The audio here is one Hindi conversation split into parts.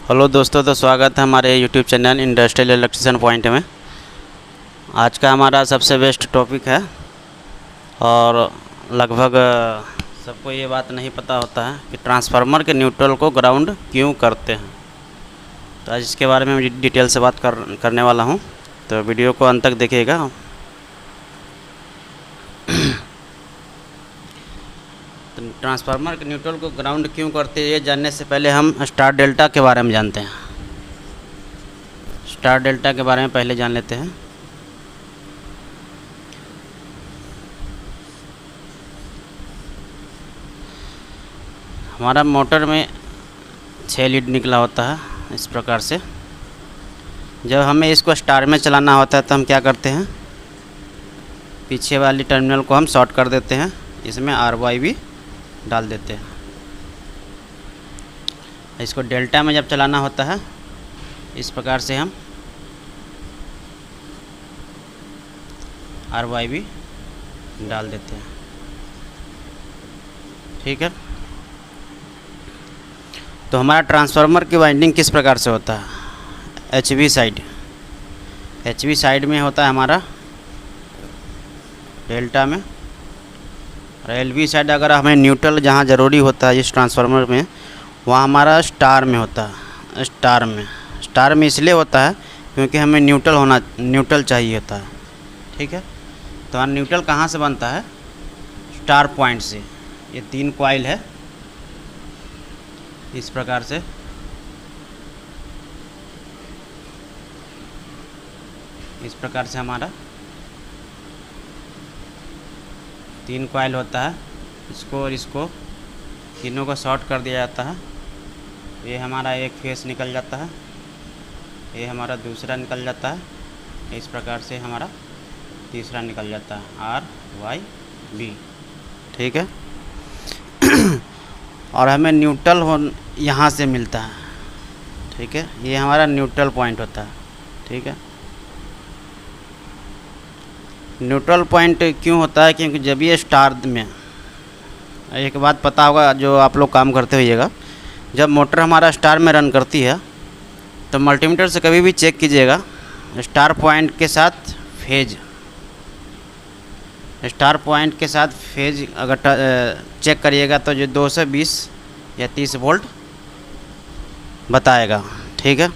हेलो दोस्तों, तो स्वागत है हमारे YouTube channel industrial electrician point में। आज का हमारा सबसे बेस्ट टॉपिक है और लगभग सबको ये बात नहीं पता होता है कि ट्रांसफार्मर के न्यूट्रल को ग्राउंड क्यों करते हैं। तो आज इसके बारे में मैं डिटेल से बात करने वाला हूँ, तो वीडियो को अंत तक देखिएगा। तो ट्रांसफार्मर के न्यूट्रल को ग्राउंड क्यों करते हैं, ये जानने से पहले हम स्टार डेल्टा के बारे में जानते हैं। स्टार डेल्टा के बारे में पहले जान लेते हैं। हमारा मोटर में 6 लीड निकला होता है इस प्रकार से। जब हमें इसको स्टार में चलाना होता है तो हम क्या करते हैं, पीछे वाली टर्मिनल को हम शॉर्ट कर देते हैं, इसमें RY भी डाल देते हैं। इसको डेल्टा में जब चलाना होता है इस प्रकार से हम RY भी डाल देते हैं। ठीक है, तो हमारा ट्रांसफार्मर की वाइंडिंग किस प्रकार से होता है। HV साइड में होता है हमारा डेल्टा में, और LV साइड अगर हमें न्यूट्रल जहाँ ज़रूरी होता है इस ट्रांसफार्मर में, वहाँ हमारा स्टार में होता है। स्टार में इसलिए होता है क्योंकि हमें न्यूट्रल चाहिए होता है। ठीक है, तो हमारा न्यूट्रल कहाँ से बनता है, स्टार पॉइंट से। ये 3 कॉइल है इस प्रकार से। इस प्रकार से हमारा 3 कॉइल होता है, इसको और इसको तीनों को शॉर्ट कर दिया जाता है। ये हमारा एक फेस निकल जाता है, ये हमारा दूसरा निकल जाता है, इस प्रकार से हमारा तीसरा निकल जाता है RYB। ठीक है, और हमें न्यूट्रल यहाँ से मिलता है। ठीक है, ये हमारा न्यूट्रल पॉइंट होता है। ठीक है, न्यूट्रल पॉइंट क्यों होता है, क्योंकि जब ये स्टार में, एक बात पता होगा जो आप लोग काम करते होइएगा, जब मोटर हमारा स्टार में रन करती है तो मल्टीमीटर से कभी भी चेक कीजिएगा स्टार पॉइंट के साथ फेज अगर चेक करिएगा तो जो 220 या 30 वोल्ट बताएगा। ठीक है,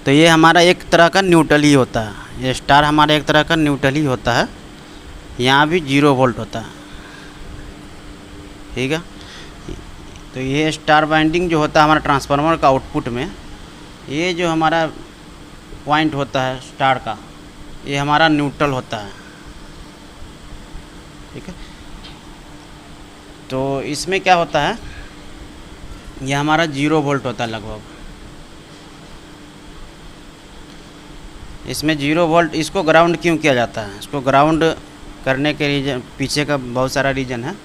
तो ये हमारा एक तरह का न्यूट्रल ही होता है। ये स्टार हमारा एक तरह का न्यूट्रल ही होता है, यहाँ भी 0 वोल्ट होता है। ठीक है, तो ये स्टार बाइंडिंग जो होता है हमारा ट्रांसफार्मर का आउटपुट में, ये जो हमारा पॉइंट होता है स्टार का, ये हमारा न्यूट्रल होता है। ठीक है, तो इसमें क्या होता है, ये हमारा 0 वोल्ट होता है लगभग। इसमें 0 वोल्ट, इसको ग्राउंड क्यों किया जाता है, इसको ग्राउंड करने के रीजन पीछे का बहुत सारा रीजन है।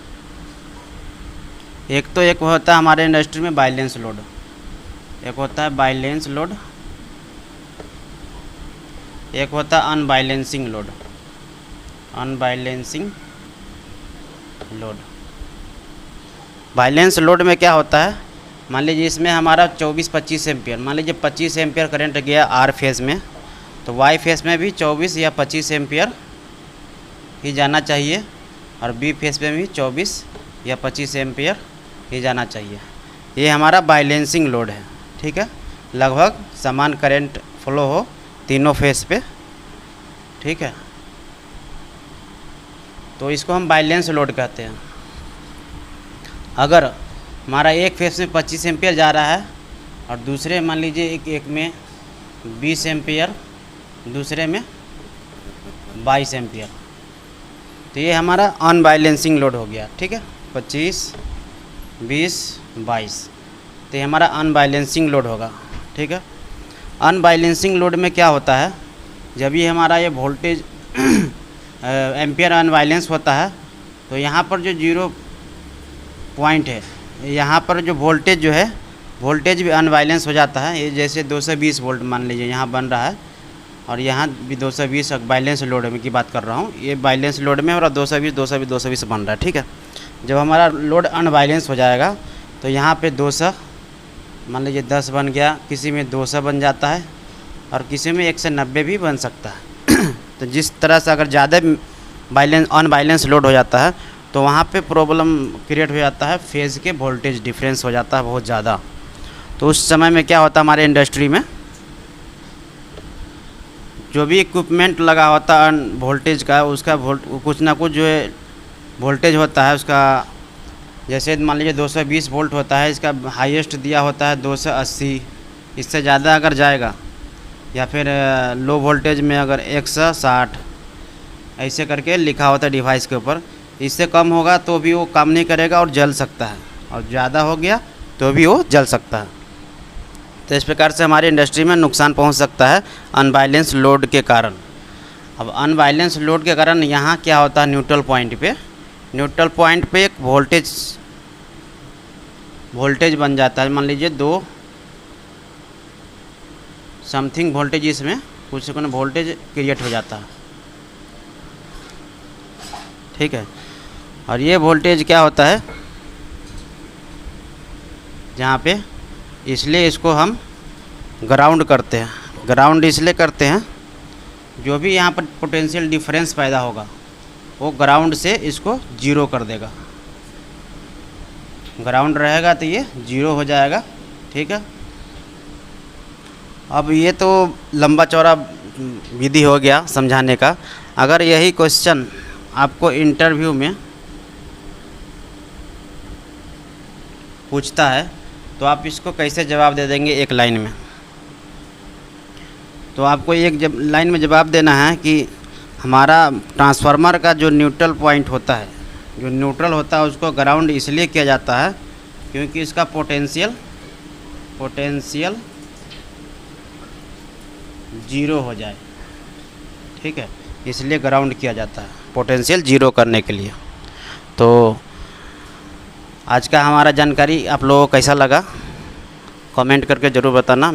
एक होता है हमारे इंडस्ट्री में बैलेंस लोड, एक होता है बैलेंस लोड, एक होता है अनबैलेंसिंग लोड। बैलेंस लोड में क्या होता है, मान लीजिए इसमें हमारा 24-25 एम्पियर, मान लीजिए 25 एम्पियर करंट गया R फेज में, तो Y फेस में भी 24 या 25 एम्पियर ही जाना चाहिए, और B फेस में भी 24 या 25 एम्पियर ही जाना चाहिए। ये हमारा बैलेंसिंग लोड है। ठीक है, लगभग समान करंट फ्लो हो तीनों फेस पे। ठीक है, तो इसको हम बैलेंस लोड कहते हैं। अगर हमारा एक फेस में 25 एम्पियर जा रहा है और दूसरे मान लीजिए एक में 20 एम्पियर, दूसरे में 22 एम्पियर, तो ये हमारा अनबैलेंसिंग लोड हो गया। ठीक है, 25, 20, 22, तो ये हमारा अनबैलेंसिंग लोड होगा। ठीक है, अनबैलेंसिंग लोड में क्या होता है, जब ये हमारा ये वोल्टेज एम्पियर अनबैलेंस होता है, तो यहाँ पर जो 0 पॉइंट है, यहाँ पर जो वोल्टेज भी अनबैलेंस हो जाता है। ये जैसे 220 वोल्ट मान लीजिए यहाँ बन रहा है, और यहाँ भी 220 बैलेंस लोड में की बात कर रहा हूँ, ये बैलेंस लोड में और 220 बन रहा है। ठीक है, जब हमारा लोड अनबैलेंस हो जाएगा तो यहाँ पे 200 मान लीजिए 10 बन गया, किसी में 200 बन जाता है और किसी में 190 भी बन सकता है। तो जिस तरह से अगर ज़्यादा अनबैलेंस लोड हो जाता है तो वहाँ पे प्रॉब्लम क्रिएट हो जाता है, फेज़ के वोल्टेज डिफरेंस हो जाता है बहुत ज़्यादा। तो उस समय में क्या होता है, हमारे इंडस्ट्री में जो भी इक्विपमेंट लगा होता है वोल्टेज का, उसका कुछ ना कुछ जो है वोल्टेज होता है उसका। जैसे मान लीजिए 220 वोल्ट होता है, इसका हाईएस्ट दिया होता है 280। इससे ज़्यादा अगर जाएगा या फिर लो वोल्टेज में अगर 160 ऐसे करके लिखा होता है डिवाइस के ऊपर। इससे कम होगा तो भी वो काम नहीं करेगा और जल सकता है, और ज़्यादा हो गया तो भी वो जल सकता है। तो इस प्रकार से हमारी इंडस्ट्री में नुकसान पहुंच सकता है अनबैलेंस लोड के कारण। अब अनबैलेंस लोड के कारण यहाँ क्या होता है, न्यूट्रल पॉइंट पे एक वोल्टेज बन जाता है। मान लीजिए 2 समथिंग वोल्टेज, इसमें कुछ वोल्टेज क्रिएट हो जाता है, ठीक है। और ये वोल्टेज क्या होता है जहाँ पे, इसलिए इसको हम ग्राउंड करते हैं। ग्राउंड इसलिए करते हैं, जो भी यहाँ पर पोटेंशियल डिफरेंस पैदा होगा वो ग्राउंड से इसको जीरो कर देगा। ग्राउंड रहेगा तो ये जीरो हो जाएगा, ठीक है। अब ये तो लंबा चौड़ा विधि हो गया समझाने का। अगर यही क्वेश्चन आपको इंटरव्यू में पूछता है तो आप इसको कैसे जवाब दे देंगे एक लाइन में? तो आपको एक लाइन में जवाब देना है कि हमारा ट्रांसफार्मर का जो न्यूट्रल पॉइंट होता है, जो न्यूट्रल होता है, उसको ग्राउंड इसलिए किया जाता है क्योंकि इसका पोटेंशियल जीरो हो जाए, ठीक है। इसलिए ग्राउंड किया जाता है पोटेंशियल जीरो करने के लिए। तो आज का हमारा जानकारी आप लोगों को कैसा लगा, कमेंट करके ज़रूर बताना।